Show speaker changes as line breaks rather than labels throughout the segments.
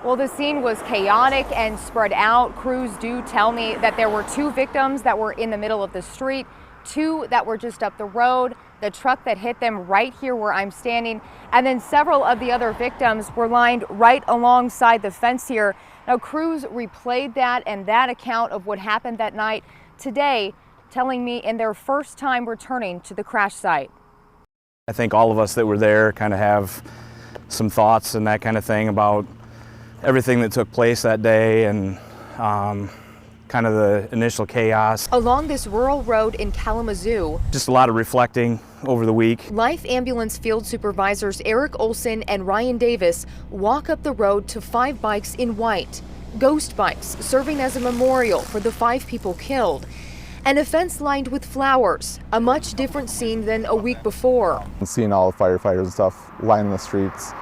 Well, the scene was chaotic and spread out. Crews do tell me that there were 2 victims that were in the middle of the street, 2 that were just up the road, the truck that hit them right here where I'm standing, and then several of the other victims were lined right alongside the fence here. Now, crews replayed that and that account of what happened that night today, telling me in their first time returning to the crash site.
I think all of us that were there kind of have some thoughts and that kind of thing about everything that took place that day and kind of the initial chaos.
Along this rural road in Kalamazoo,
just a lot of reflecting over the week.
Life Ambulance Field Supervisors Eric Olson and Ryan Davis walk up the road to 5 bikes in white. Ghost bikes serving as a memorial for the 5 people killed. And a fence lined with flowers, a much different scene than a week before.
And seeing all the firefighters and stuff lining the streets.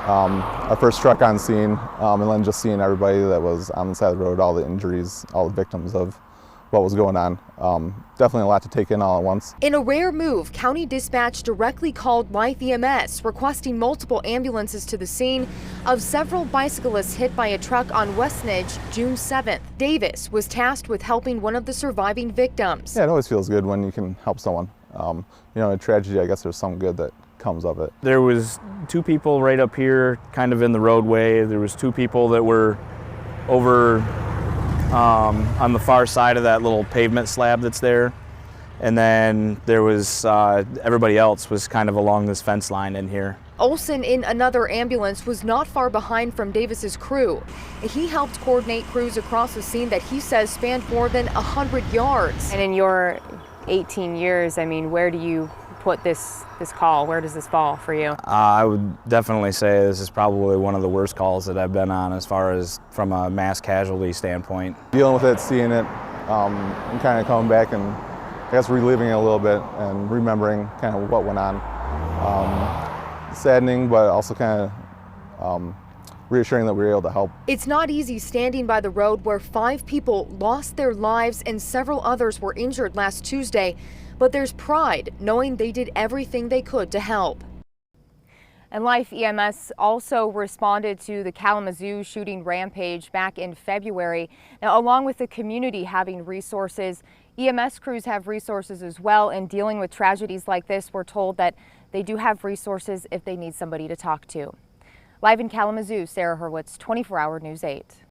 Our first truck on scene, and then just seeing everybody that was on the side of the road, all the injuries, all the victims of what was going on. Definitely a lot to take in all at once.
In a rare move, County Dispatch directly called Life EMS, requesting multiple ambulances to the scene of several bicyclists hit by a truck on Westnedge June 7th. Davis was tasked with helping one of the surviving victims.
Yeah, it always feels good when you can help someone. You know, a tragedy, I guess there's some good that comes of it.
There was 2 people right up here kind of in the roadway. There was 2 people that were over on the far side of that little pavement slab that's there. And then there was everybody else was kind of along this fence line in here.
Olson in another ambulance was not far behind from Davis's crew. He helped coordinate crews across the scene that he says spanned more than 100 yards. And in your 18 years, I mean, where do you put this call? Where does this fall for you?
I would definitely say this is probably one of the worst calls that I've been on as far as from a mass casualty standpoint.
Dealing with it, seeing it, and kind of coming back and I guess reliving it a little bit and remembering kind of what went on. Saddening, but also kind of reassuring that we were able to help.
It's not easy standing by the road where 5 people lost their lives and several others were injured last Tuesday, but there's pride knowing they did everything they could to help. And Life EMS also responded to the Kalamazoo shooting rampage back in February. Now, along with the community having resources, EMS crews have resources as well. In dealing with tragedies like this, we're told that they do have resources if they need somebody to talk to. Live in Kalamazoo, Sarah Hurwitz, 24 Hour News 8.